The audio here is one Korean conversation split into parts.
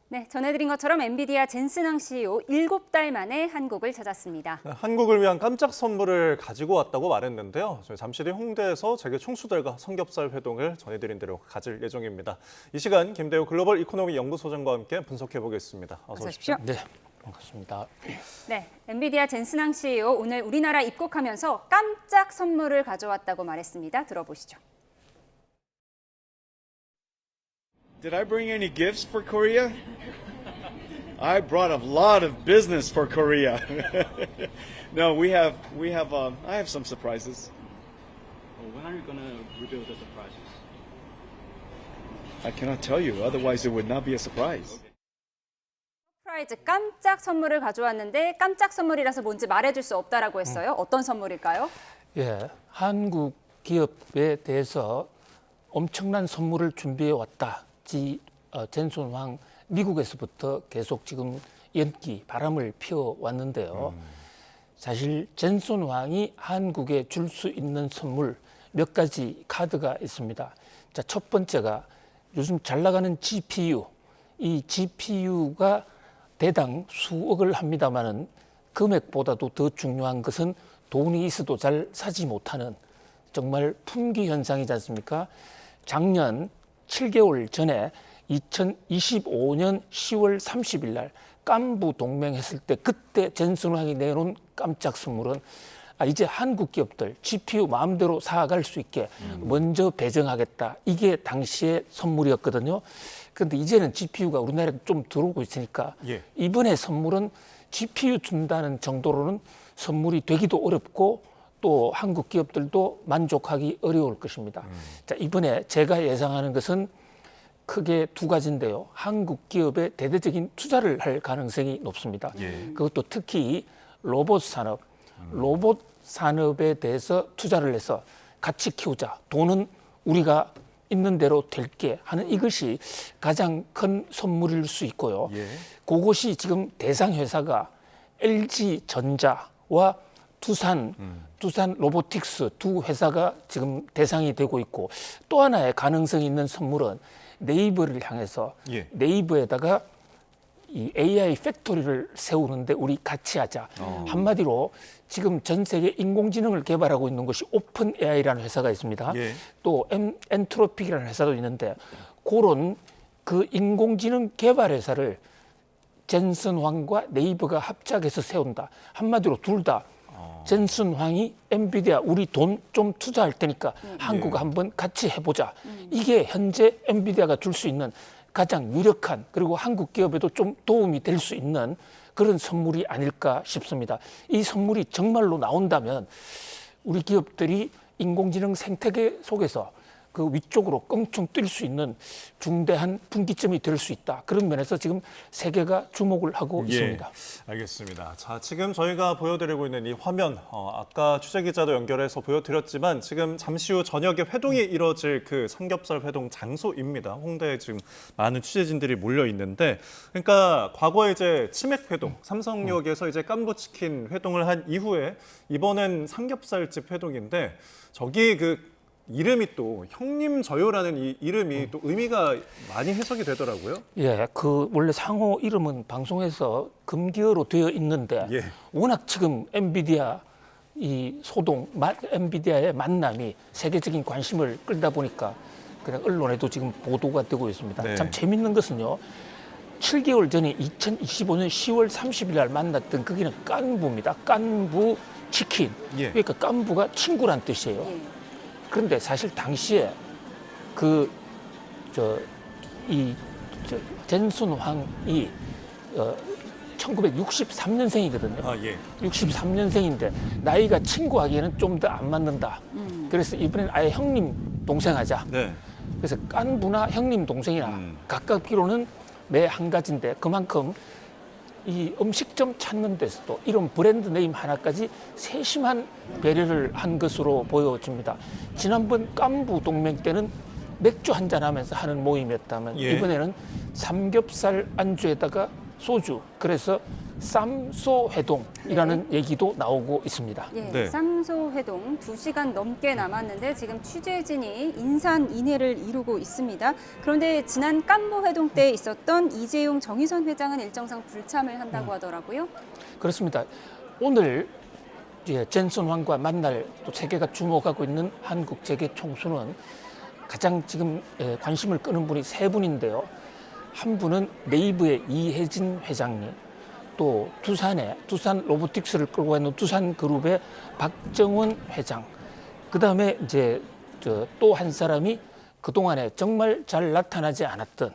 네, 전해드린 것처럼 엔비디아 젠슨왕 CEO 7달 만에 한국을 찾았습니다. 네, 한국을 위한 깜짝 선물을 가지고 왔다고 말했는데요. 저희 잠시 뒤 홍대에서 재계 총수들과 삼겹살 회동을 전해드린 대로 가질 예정입니다. 이 시간 김대우 글로벌 이코노미 연구소장과 함께 분석해 보겠습니다. 어서 오십시오. 네, 반갑습니다. 네, 엔비디아 젠슨왕 CEO 오늘 우리나라 입국하면서 깜짝 선물을 가져왔다고 말했습니다. 들어보시죠. Did I bring any gifts for Korea? I brought a lot of business for Korea. No, I have some surprises. Well, when are you going to reveal the surprises? I cannot tell you, otherwise it would not be a surprise. 서프라이즈 깜짝 선물을 가져왔는데 깜짝 선물이라서 뭔지 말해줄 수 없다라고 했어요. 어떤 선물일까요? 예, 한국 기업에 대해서 엄청난 선물을 준비해 왔다. 젠슨왕 미국에서부터 계속 지금 연기, 바람을 피워왔는데요. 사실 젠슨왕이 한국에 줄 수 있는 선물 몇 가지 카드가 있습니다. 자, 첫 번째가 요즘 잘 나가는 GPU. 이 GPU가 대당 수억을 합니다마는 금액보다도 더 중요한 것은 돈이 있어도 잘 사지 못하는 정말 품귀 현상이지 않습니까? 작년 7개월 전에 2025년 10월 30일 날 깐부 동맹했을 때 그때 젠슨왕이 내놓은 깜짝 선물은 이제 한국 기업들 GPU 마음대로 사갈 수 있게 먼저 배정하겠다. 이게 당시의 선물이었거든요. 그런데 이제는 GPU가 우리나라에 좀 들어오고 있으니까 이번에 선물은 GPU 준다는 정도로는 선물이 되기도 어렵고 또 한국 기업들도 만족하기 어려울 것입니다. 자, 이번에 제가 예상하는 것은 크게 두 가지인데요. 한국 기업에 대대적인 투자를 할 가능성이 높습니다. 그것도 특히 로봇 산업에 대해서 투자를 해서 같이 키우자. 돈은 우리가 있는 대로 될게 하는 이것이 가장 큰 선물일 수 있고요. 그것이 지금 대상 회사가 LG전자와 두산 로보틱스 두 회사가 지금 대상이 되고 있고 또 하나의 가능성이 있는 선물은 네이버를 향해서 네이버에다가 이 AI 팩토리를 세우는데 우리 같이 하자. 한마디로 지금 전 세계 인공지능을 개발하고 있는 것이 오픈 AI라는 회사가 있습니다. 또 엔트로픽이라는 회사도 있는데 그런 그 인공지능 개발 회사를 젠슨왕과 네이버가 합작해서 세운다. 한마디로 둘 다 젠슨왕이 엔비디아 우리 돈 좀 투자할 테니까 한국 한번 같이 해보자. 이게 현재 엔비디아가 줄 수 있는 가장 유력한 그리고 한국 기업에도 좀 도움이 될 수 있는 그런 선물이 아닐까 싶습니다. 이 선물이 정말로 나온다면 우리 기업들이 인공지능 생태계 속에서 그 위쪽으로 껑충 뛸 수 있는 중대한 분기점이 될 수 있다. 그런 면에서 지금 세계가 주목을 하고 있습니다. 알겠습니다. 자, 지금 저희가 보여드리고 있는 이 화면, 아까 취재기자도 연결해서 보여드렸지만 지금 잠시 후 저녁에 회동이 이뤄질 그 삼겹살 회동 장소입니다. 홍대에 지금 많은 취재진들이 몰려 있는데, 그러니까 과거에 이제 치맥 회동, 삼성역에서 이제 깐부치킨 회동을 한 이후에 이번엔 삼겹살집 회동인데 저기 그 이름이 또 형님 저요라는 이 이름이 또 의미가 많이 해석이 되더라고요. 예, 그 원래 상호 이름은 방송에서 금기어로 되어 있는데 워낙 지금 엔비디아 이 소동, 엔비디아의 만남이 세계적인 관심을 끌다 보니까 그냥 언론에도 지금 보도가 되고 있습니다. 참 재밌는 것은요. 7개월 전에 2025년 10월 30일 날 만났던 거기는 깐부입니다. 깐부 치킨. 그러니까 깐부가 친구란 뜻이에요. 그런데 사실 당시에 젠슨왕이 1963년생이거든요. 63년생인데 나이가 친구하기에는 좀 더 안 맞는다. 그래서 이번엔 아예 형님 동생 하자. 그래서 깐부나 형님 동생이나 가깝기로는 매 한 가지인데 그만큼 이 음식점 찾는 데서도 이런 브랜드 네임 하나까지 세심한 배려를 한 것으로 보여집니다. 지난번 깐부 동맹 때는 맥주 한잔 하면서 하는 모임이었다면 이번에는 삼겹살 안주에다가 소주, 그래서 쌈소 회동이라는 얘기도 나오고 있습니다. 예, 네. 쌈소 회동 2시간 넘게 남았는데 지금 취재진이 인산인해를 이루고 있습니다. 그런데 지난 깐부 회동 때 있었던 이재용 정의선 회장은 일정상 불참을 한다고 하더라고요. 그렇습니다. 오늘 젠슨 황과 만날 또 세계가 주목하고 있는 한국 재계 총수는 가장 지금 관심을 끄는 분이 세 분인데요. 한 분은 네이버의 이혜진 회장님, 또 두산 로보틱스를 끌고 있는 두산그룹의 박정원 회장, 그 다음에 이제 또 한 사람이 그동안에 정말 잘 나타나지 않았던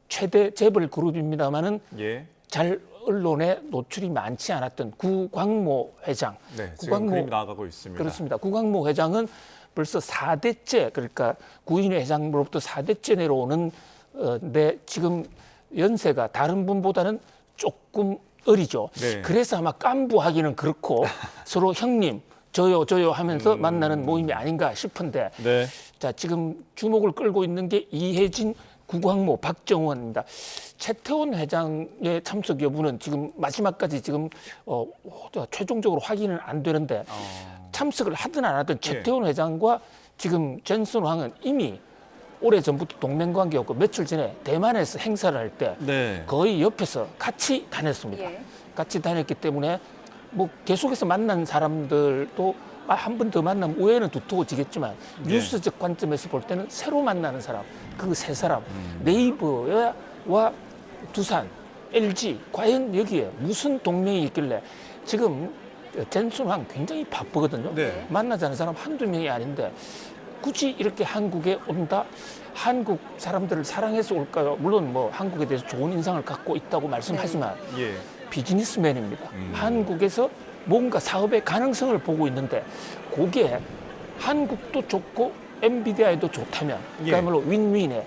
최대 재벌 그룹입니다만은 예. 잘 언론에 노출이 많지 않았던 구광모 회장. 네, 지금 그림 나가고 있습니다. 그렇습니다. 구광모 회장은 벌써 4대째, 그러니까 구인회 회장으로부터 4대째 내려오는 데 지금 연세가 다른 분보다는 조금 어리죠. 네. 그래서 아마 깐부하기는 그렇고 서로 형님 저요 하면서 만나는 모임이 아닌가 싶은데 네. 자, 지금 주목을 끌고 있는 게 이혜진, 구광모, 박정원입니다. 최태원 회장의 참석 여부는 지금 마지막까지 지금 최종적으로 확인은 안 되는데 참석을 하든 안 하든 최태원 회장과 지금 젠슨 황은 이미 오래 전부터 동맹관계였고 며칠 전에 대만에서 행사를 할 때 네. 거의 옆에서 같이 다녔습니다. 예. 같이 다녔기 때문에 뭐 계속해서 만난 사람들도 한 번 더 만나면 오해는 두터워지겠지만 예. 뉴스적 관점에서 볼 때는 새로 만나는 사람, 그 세 사람, 네이버와 두산, LG, 과연 여기에 무슨 동맹이 있길래 지금 젠슨 황 굉장히 바쁘거든요. 네. 만나자는 사람 한두 명이 아닌데 굳이 이렇게 한국에 온다? 한국 사람들을 사랑해서 올까요? 물론 뭐 한국에 대해서 좋은 인상을 갖고 있다고 말씀하지만 예. 비즈니스맨입니다. 한국에서 뭔가 사업의 가능성을 보고 있는데 그게 한국도 좋고 엔비디아에도 좋다면 예. 그야말로 윈윈에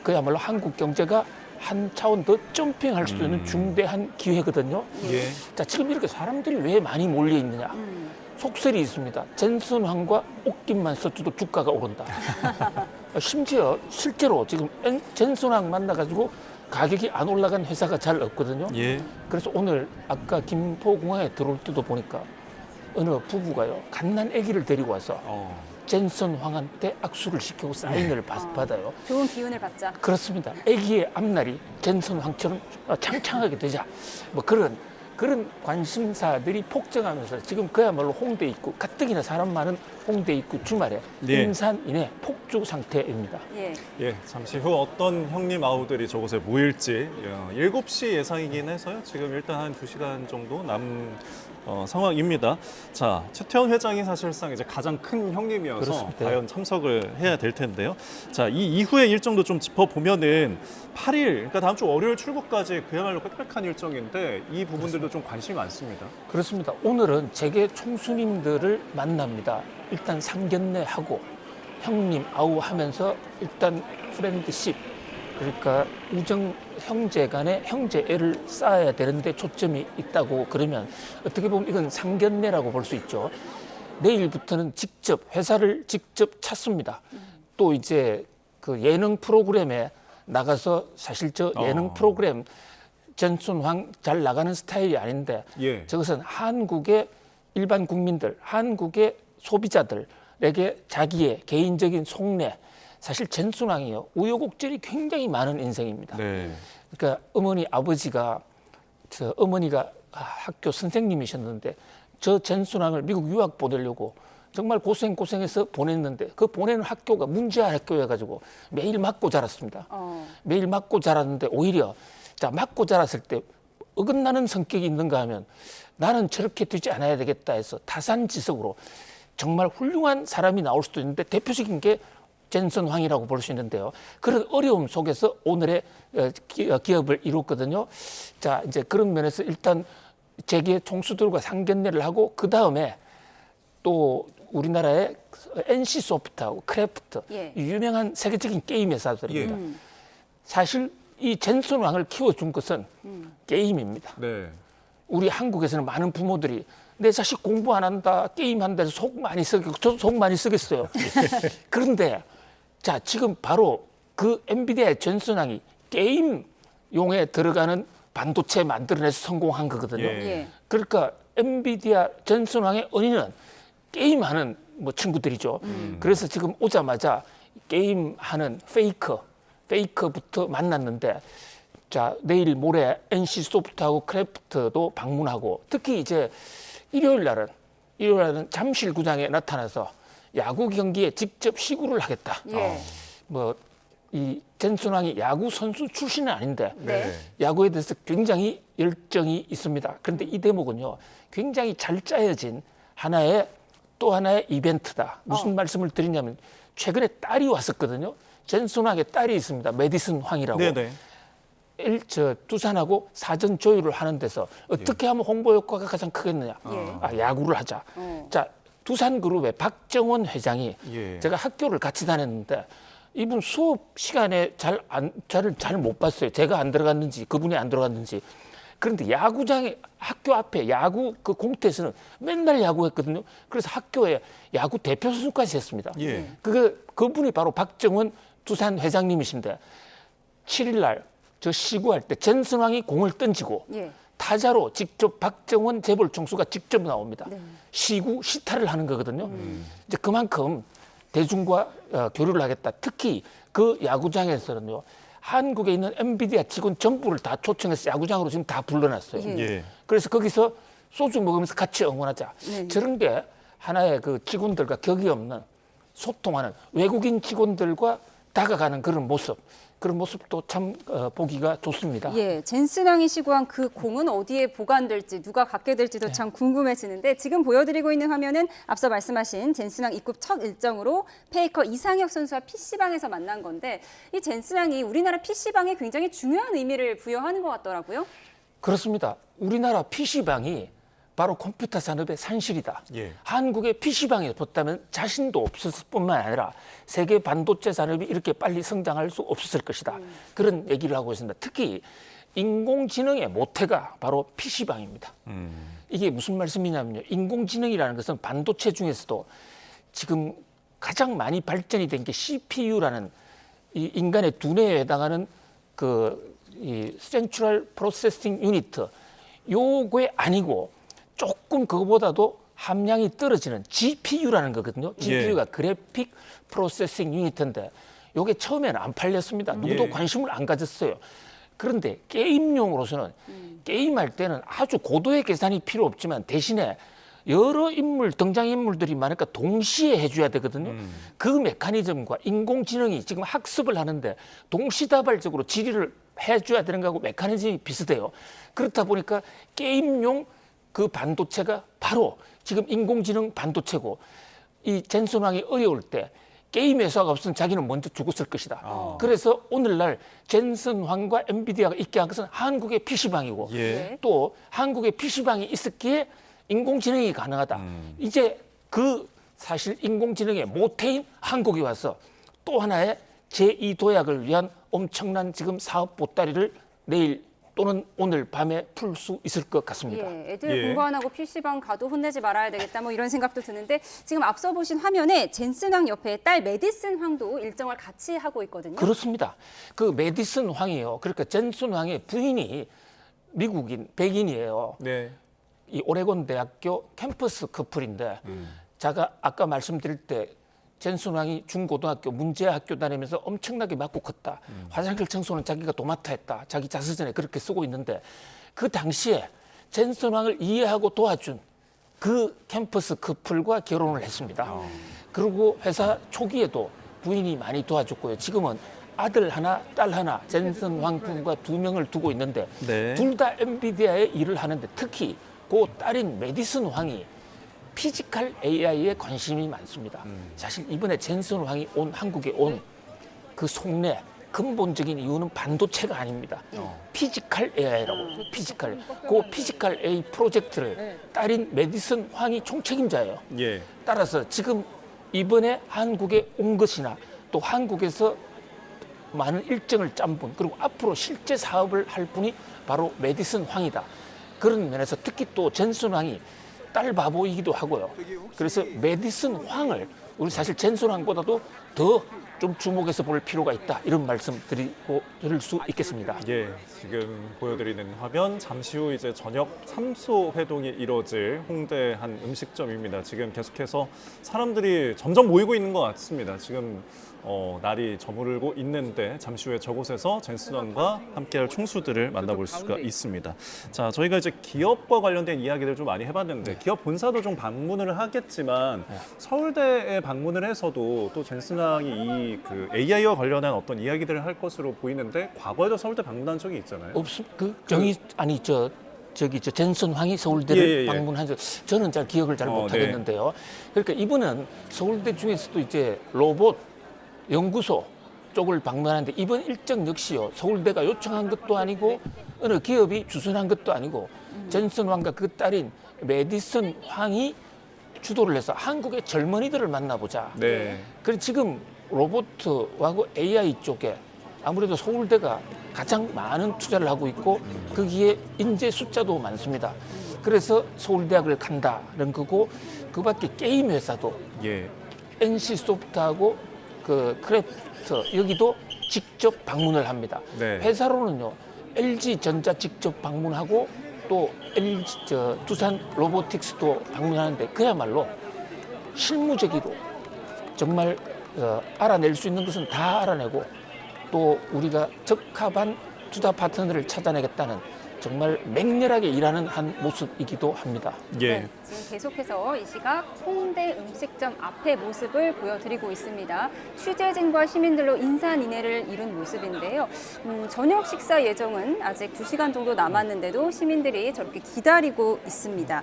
그야말로 한국 경제가 한 차원 더 점핑할 수도 있는 중대한 기회거든요. 예. 자, 지금 이렇게 사람들이 왜 많이 몰려 있느냐? 속설이 있습니다. 젠슨 황과 옷깃만 써도 주가가 오른다. 심지어 실제로 지금 젠슨 황 만나가지고 가격이 안 올라간 회사가 잘 없거든요. 예. 그래서 오늘 아까 김포공항에 들어올 때도 보니까 어느 부부가요, 갓난 아기를 데리고 와서 젠슨 황한테 악수를 시키고 사인을 받아요. 좋은 기운을 받자. 그렇습니다. 아기의 앞날이 젠슨 황처럼 창창하게 되자. 뭐 그런 관심사들이 폭증하면서 지금 그야말로 홍대 입구, 가뜩이나 사람 많은 홍대 입구 주말에 네. 인산인해 폭주 상태입니다. 예. 예, 잠시 후 어떤 형님 아우들이 저곳에 모일지 7시 예상이긴 해서요. 지금 일단 한 2시간 정도 상황입니다. 자, 최태원 회장이 사실상 이제 가장 큰 형님이어서 그렇습니다. 과연 참석을 해야 될 텐데요. 자, 이 이후의 일정도 좀 짚어보면은 8일, 그러니까 다음 주 월요일 출국까지 그야말로 빽빽한 일정인데 이 부분들도 좀 관심이 많습니다. 그렇습니다. 오늘은 재계 총수님들을 만납니다. 일단 상견례하고 형님 아우 하면서 일단 프렌드십, 그러니까 우정 형제 간의 형제애를 쌓아야 되는데 초점이 있다고 그러면 어떻게 보면 이건 상견례라고 볼 수 있죠. 내일부터는 직접 회사를 직접 찾습니다. 또 이제 그 예능 프로그램에 나가서 사실 저 예능 프로그램 젠슨 황 잘 나가는 스타일이 아닌데 예. 저것은 한국의 일반 국민들, 한국의 소비자들에게 자기의 개인적인 속내, 사실 젠슨 황이요 우여곡절이 굉장히 많은 인생입니다. 네. 그러니까 아버지가 어머니가 학교 선생님이셨는데 저 젠슨 황을 미국 유학 보내려고 정말 고생해서 보냈는데 그 보내는 학교가 문제아 학교여가지고 매일 맞고 자랐습니다. 매일 맞고 자랐는데 오히려 자 맞고 자랐을 때 어긋나는 성격이 있는가 하면 나는 저렇게 되지 않아야 되겠다 해서 타산지석으로 정말 훌륭한 사람이 나올 수도 있는데 대표적인 게 젠슨 황이라고 볼 수 있는데요. 그런 어려움 속에서 오늘의 기업을 이뤘거든요. 자, 이제 그런 면에서 일단 재계 총수들과 상견례를 하고 그 다음에 또 우리나라의 NC 소프트하고 크래프트, 예. 유명한 세계적인 게임 회사들입니다. 예. 사실 이 젠슨 황을 키워준 것은 게임입니다. 네. 우리 한국에서는 많은 부모들이 내 자식 공부 안 한다, 게임한다 해서 속 많이 쓰겠어요. 그런데 자, 지금 바로 그 엔비디아의 젠슨 황이 게임용에 들어가는 반도체 만들어내서 성공한 거거든요. 예. 예. 그러니까 엔비디아 젠슨 왕의 언니는 게임하는 뭐 친구들이죠. 그래서 지금 오자마자 게임하는 페이커부터 만났는데 자 내일 모레 NC 소프트하고 크래프트도 방문하고 특히 이제 일요일 날은 잠실구장에 나타나서 야구 경기에 직접 시구를 하겠다. 예. 뭐 이 젠슨 왕이 야구 선수 출신은 아닌데 네. 야구에 대해서 굉장히 열정이 있습니다. 그런데 이 대목은요, 굉장히 잘 짜여진 또 하나의 이벤트다. 무슨 말씀을 드리냐면 최근에 딸이 왔었거든요. 젠슨 왕의 딸이 있습니다. 메디슨 황이라고. 네네. 두산하고 사전 조율을 하는 데서 어떻게 하면 홍보 효과가 가장 크겠느냐. 예. 야구를 하자. 자, 두산그룹의 박정원 회장이 예. 제가 학교를 같이 다녔는데 이분 수업 시간에 저를 잘 못 봤어요. 제가 안 들어갔는지 그분이 안 들어갔는지. 그런데 야구장에 학교 앞에 야구 그 공터에서는 맨날 야구했거든요. 그래서 학교에 야구 대표 선수까지 했습니다. 예. 그분이 바로 박정원 두산 회장님이신데 7일 날 저 시구할 때 젠슨 왕이 공을 던지고 예. 타자로 직접 박정원 재벌 총수가 직접 나옵니다. 네. 시타를 하는 거거든요. 이제 그만큼 대중과 교류를 하겠다. 특히 그 야구장에서는요. 한국에 있는 엔비디아 직원 전부를 다 초청해서 야구장으로 지금 다 불러놨어요. 예. 예. 그래서 거기서 소주 먹으면서 같이 응원하자. 네. 저런 게 하나의 그 직원들과 격이 없는 소통하는 외국인 직원들과 다가가는 그런 모습도 참 보기가 좋습니다. 예, 젠슨 왕이 시구한 그 공은 어디에 보관될지 누가 갖게 될지도 참 궁금해지는데 지금 보여드리고 있는 화면은 앞서 말씀하신 젠슨 왕 입국 첫 일정으로 페이커 이상혁 선수와 PC방에서 만난 건데 이 젠슨 왕이 우리나라 PC방에 굉장히 중요한 의미를 부여하는 것 같더라고요. 그렇습니다. 우리나라 PC방이 바로 컴퓨터 산업의 산실이다. 예. 한국의 PC방에 붙다면 자신도 없었을 뿐만 아니라 세계 반도체 산업이 이렇게 빨리 성장할 수 없었을 것이다. 그런 얘기를 하고 있습니다. 특히 인공지능의 모태가 바로 PC방입니다. 이게 무슨 말씀이냐면요. 인공지능이라는 것은 반도체 중에서도 지금 가장 많이 발전이 된 게 CPU라는 이 인간의 두뇌에 해당하는 이 Central Processing Unit 요게 아니고 조금 그거보다도 함량이 떨어지는 GPU라는 거거든요. GPU가 그래픽 프로세싱 유니트인데 이게 처음에는 안 팔렸습니다. 누구도 관심을 안 가졌어요. 그런데 게임용으로서는 게임할 때는 아주 고도의 계산이 필요 없지만 대신에 여러 등장인물들이 많으니까 동시에 해줘야 되거든요. 그 메커니즘과 인공지능이 지금 학습을 하는데 동시다발적으로 질의를 해줘야 되는 거하고 메커니즘이 비슷해요. 그렇다 보니까 게임용 그 반도체가 바로 지금 인공지능 반도체고 이 젠슨 왕이 어려울 때 게임 회사가 없으면 자기는 먼저 죽었을 것이다. 그래서 오늘날 젠슨 왕과 엔비디아가 있게 한 것은 한국의 PC방이고 예. 또 한국의 PC방이 있었기에 인공지능이 가능하다. 이제 사실 인공지능의 모태인 한국이 와서 또 하나의 제2도약을 위한 엄청난 지금 사업 보따리를 내일 또는 오늘 밤에 풀 수 있을 것 같습니다. 예, 애들 공부 안 하고 PC방 가도 혼내지 말아야 되겠다 뭐 이런 생각도 드는데 지금 앞서 보신 화면에 젠슨 왕 옆에 딸 메디슨 황도 일정을 같이 하고 있거든요. 그렇습니다. 그 메디슨 황이요. 그러니까 젠슨 왕의 부인이 미국인 백인이에요. 네. 이 오레곤 대학교 캠퍼스 커플인데 제가 아까 말씀드릴 때 젠슨 왕이 중고등학교 문제학교 다니면서 엄청나게 맞고 컸다. 화장실 청소는 자기가 도맡아 했다. 자기 자서전에 그렇게 쓰고 있는데 그 당시에 젠슨 왕을 이해하고 도와준 그 캠퍼스 커플과 결혼을 했습니다. 그리고 회사 초기에도 부인이 많이 도와줬고요. 지금은 아들 하나, 딸 하나, 젠슨 왕 부부가 2명을 두고 있는데 네. 둘 다 엔비디아의 일을 하는데 특히 그 딸인 메디슨 황이 피지컬 AI에 관심이 많습니다. 사실 이번에 젠슨 황이 한국에 온 그 속내 근본적인 이유는 반도체가 아닙니다. 피지컬 AI라고 피지컬. 그 피지컬 AI 프로젝트를 딸인 메디슨 황이 총책임자예요. 예. 따라서 지금 이번에 한국에 온 것이나 또 한국에서 많은 일정을 짠 분, 그리고 앞으로 실제 사업을 할 분이 바로 메디슨 황이다. 그런 면에서 특히 또 젠슨 황이 딸 바보이기도 하고요. 그래서 메디슨 황을 우리 사실 젠슨 황보다도 더 좀 주목해서 볼 필요가 있다. 이런 말씀 드릴 수 있겠습니다. 예, 지금 보여드리는 화면 잠시 후 이제 저녁 삼소 회동이 이뤄질 홍대 한 음식점입니다. 지금 계속해서 사람들이 점점 모이고 있는 것 같습니다. 지금 날이 저물고 있는데 잠시 후에 저곳에서 젠슨왕과 함께할 총수들을 만나볼 수가 있습니다. 자, 저희가 이제 기업과 관련된 이야기를 좀 많이 해봤는데 기업 본사도 좀 방문을 하겠지만 서울대에 방문을 해서도 또 젠슨왕이 이 그 AI와 관련한 어떤 이야기들을 할 것으로 보이는데 과거에도 서울대 방문한 적이 있잖아요. 저기 젠슨 황이 서울대를 예. 방문한 적 저는 잘 기억을 잘 못하겠는데요. 그러니까 이분은 서울대 중에서도 이제 로봇 연구소 쪽을 방문하는데 이번 일정 역시요 서울대가 요청한 것도 아니고 어느 기업이 주선한 것도 아니고 젠슨 황과 그 딸인 메디슨 황이 주도를 해서 한국의 젊은이들을 만나보자. 네. 그래서 지금 로봇하고 AI 쪽에 아무래도 서울대가 가장 많은 투자를 하고 있고 거기에 인재 숫자도 많습니다. 그래서 서울대학을 간다는 거고 그밖에 게임 회사도 예. NC 소프트하고 그 크래프트 여기도 직접 방문을 합니다. 네. 회사로는요 LG 전자 직접 방문하고 또 두산 로보틱스도 방문하는데 그야말로 실무적으로 정말 알아낼 수 있는 것은 다 알아내고 또 우리가 적합한 투자 파트너를 찾아내겠다는 정말 맹렬하게 일하는 한 모습이기도 합니다. 예. 네, 지금 계속해서 이 시각 홍대 음식점 앞의 모습을 보여드리고 있습니다. 취재진과 시민들로 인산인해를 이룬 모습인데요. 저녁 식사 예정은 아직 2시간 정도 남았는데도 시민들이 저렇게 기다리고 있습니다.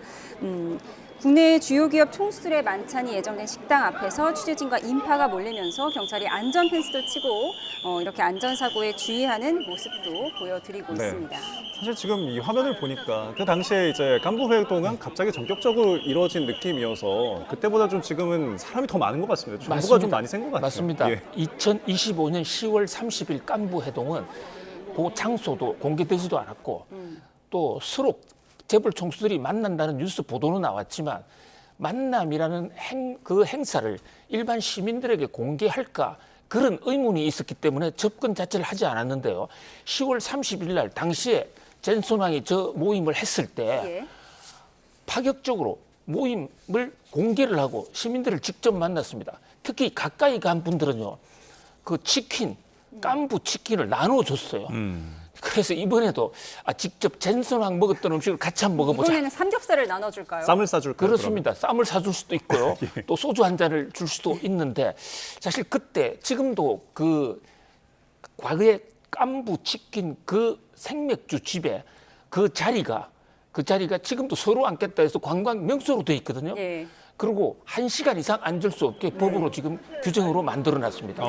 국내 주요 기업 총수들의 만찬이 예정된 식당 앞에서 취재진과 인파가 몰리면서 경찰이 안전 펜스도 치고 이렇게 안전사고에 주의하는 모습도 보여드리고 네. 있습니다. 사실 지금 이 화면을 보니까 그 당시에 이제 깐부 회동은 갑자기 전격적으로 이루어진 느낌이어서 그때보다 좀 지금은 사람이 더 많은 것 같습니다. 정보가 좀 많이 생긴 것 같아요. 맞습니다. 예. 2025년 10월 30일 깐부 회동은 그 장소도 공개되지도 않았고 또 수록 재벌 총수들이 만난다는 뉴스 보도는 나왔지만 만남이라는 그 행사를 일반 시민들에게 공개할까 그런 의문이 있었기 때문에 접근 자체를 하지 않았는데요. 10월 30일 날 당시에 젠슨 왕이 저 모임을 했을 때 예. 파격적으로 모임을 공개를 하고 시민들을 직접 만났습니다. 특히 가까이 간 분들은요, 그 치킨, 깐부 치킨을 나눠줬어요. 그래서 이번에도 직접 젠슨 왕 먹었던 음식을 같이 한번 먹어보자. 이번에는 삼겹살을 나눠줄까요? 쌈을 싸줄까요? 그렇습니다. 쌈을 사줄 수도 있고요. 또 소주 한 잔을 줄 수도 있는데 사실 그때 지금도 그 과거에 깐부 치킨 그 생맥주 집에 그 자리가 지금도 서로 앉겠다 해서 관광 명소로 돼 있거든요. 예. 그리고 1시간 이상 앉을 수 없게 법으로 지금 규정으로 만들어놨습니다.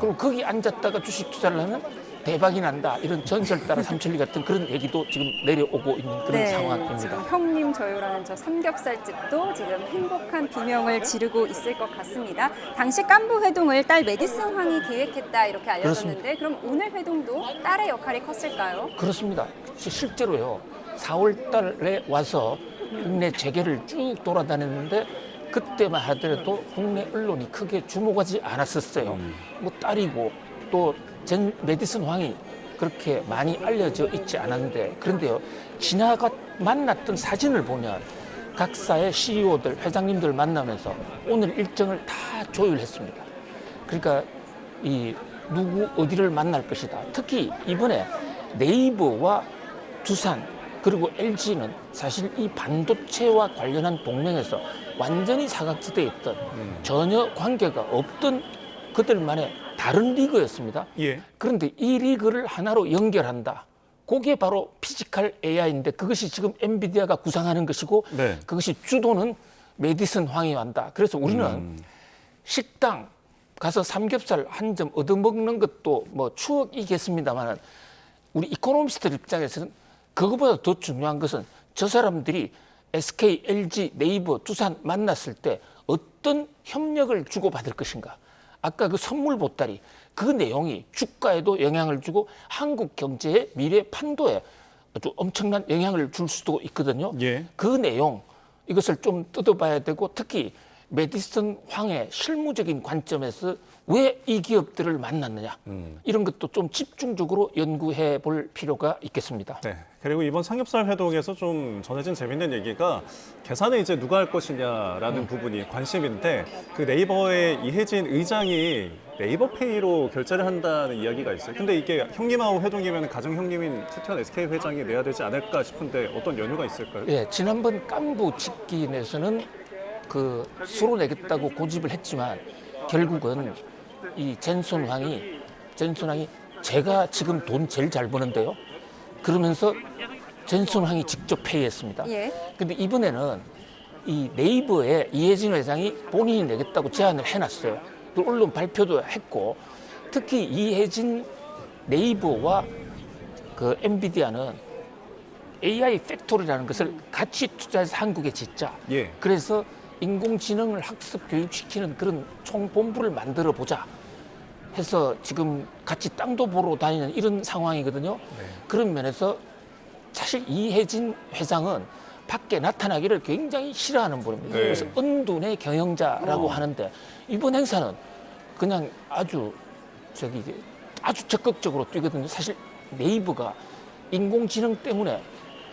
그리고 거기 앉았다가 주식 투자를 하면 대박이 난다. 이런 전설 따라 삼천리 같은 그런 얘기도 지금 내려오고 있는 그런 상황입니다. 지금 형님 저요라는 저 삼겹살집도 지금 행복한 비명을 지르고 있을 것 같습니다. 당시 깐부 회동을 딸 메디슨 황이 기획했다 이렇게 알려졌는데 그럼 오늘 회동도 딸의 역할이 컸을까요? 그렇습니다. 실제로요. 4월 달에 와서 국내 재계를 쭉 돌아다녔는데 그때만 하더라도 국내 언론이 크게 주목하지 않았었어요. 뭐 딸이고 또 메디슨 황이 그렇게 많이 알려져 있지 않았는데 그런데요. 지나가 만났던 사진을 보면 각사의 CEO들, 회장님들 만나면서 오늘 일정을 다 조율했습니다. 그러니까 이 누구 어디를 만날 것이다. 특히 이번에 네이버와 두산 그리고 LG는 사실 이 반도체와 관련한 동맹에서 완전히 사각지대에 있던 전혀 관계가 없던 그들만의 다른 리그였습니다. 예. 그런데 이 리그를 하나로 연결한다. 그게 바로 피지컬 AI인데 그것이 지금 엔비디아가 구상하는 것이고 네. 그것이 주도는 메디슨 황이 한다. 그래서 우리는 식당 가서 삼겹살 한 점 얻어먹는 것도 뭐 추억이겠습니다만 우리 이코노미스트들 입장에서는 그것보다 더 중요한 것은 저 사람들이 SK, LG, 네이버, 두산 만났을 때 어떤 협력을 주고받을 것인가. 아까 그 선물 보따리 그 내용이 주가에도 영향을 주고 한국 경제의 미래 판도에 아주 엄청난 영향을 줄 수도 있거든요. 예. 그 내용 이것을 좀 뜯어봐야 되고 특히 메디슨 황의 실무적인 관점에서 왜 이 기업들을 만났느냐 이런 것도 좀 집중적으로 연구해 볼 필요가 있겠습니다. 네. 그리고 이번 삼겹살 회동에서 좀 전해진 재밌는 얘기가 계산은 이제 누가 할 것이냐라는 부분이 관심인데 그 네이버의 이혜진 의장이 네이버페이로 결제를 한다는 이야기가 있어요. 근데 이게 형님하고 회동이면 가정 형님인 최태원 SK 회장이 내야 되지 않을까 싶은데 어떤 연유가 있을까요? 예, 지난번 깐부 직기에서는 그 수로 내겠다고 고집을 했지만 결국은 이 젠손 황이 제가 지금 돈 제일 잘 버는데요. 그러면서 젠손 황이 직접 페이했습니다. 예. 근데 이번에는 이 네이버에 이혜진 회장이 본인이 내겠다고 제안을 해놨어요. 또 언론 발표도 했고 특히 이혜진 네이버와 그 엔비디아는 AI 팩토리라는 것을 같이 투자해서 한국에 짓자. 예. 그래서 인공지능을 학습 교육시키는 그런 총본부를 만들어 보자 해서 지금 같이 땅도 보러 다니는 이런 상황이거든요. 그런 면에서 사실 이혜진 회장은 밖에 나타나기를 굉장히 싫어하는 분입니다. 네. 그래서 은둔의 경영자라고 하는데 이번 행사는 그냥 아주 적극적으로 뛰거든요. 사실 네이버가 인공지능 때문에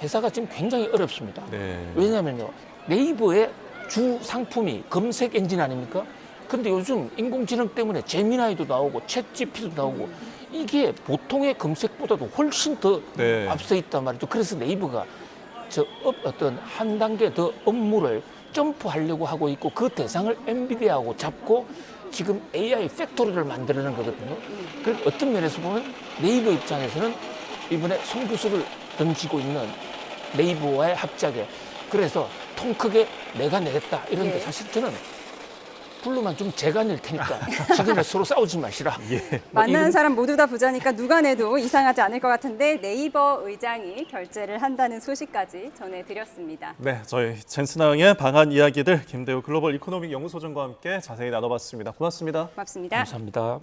회사가 지금 굉장히 어렵습니다. 네. 왜냐하면요, 네이버의 주 상품이 검색 엔진 아닙니까? 근데 요즘 인공지능 때문에 제미나이도 나오고 챗GPT도 나오고 이게 보통의 검색보다도 훨씬 더 네. 앞서 있단 말이죠. 그래서 네이버가 어떤 한 단계 더 업무를 점프하려고 하고 있고 그 대상을 엔비디아하고 잡고 지금 AI 팩토리를 만들어내는 거거든요. 그래서 어떤 면에서 보면 네이버 입장에서는 이번에 송구수를 던지고 있는 네이버와의 합작에 그래서 통 크게 내가 내겠다 이런데 예. 사실 저는 불러만 좀 제가 낼 테니까 지금은 서로 싸우지 마시라. 만나는 사람 모두 다 부자니까 누가 내도 이상하지 않을 것 같은데 네이버 의장이 결제를 한다는 소식까지 전해드렸습니다. 네, 저희 젠스낭의 방한 이야기들 김대우 글로벌 이코노믹 연구소장과 함께 자세히 나눠봤습니다. 고맙습니다. 고맙습니다. 감사합니다.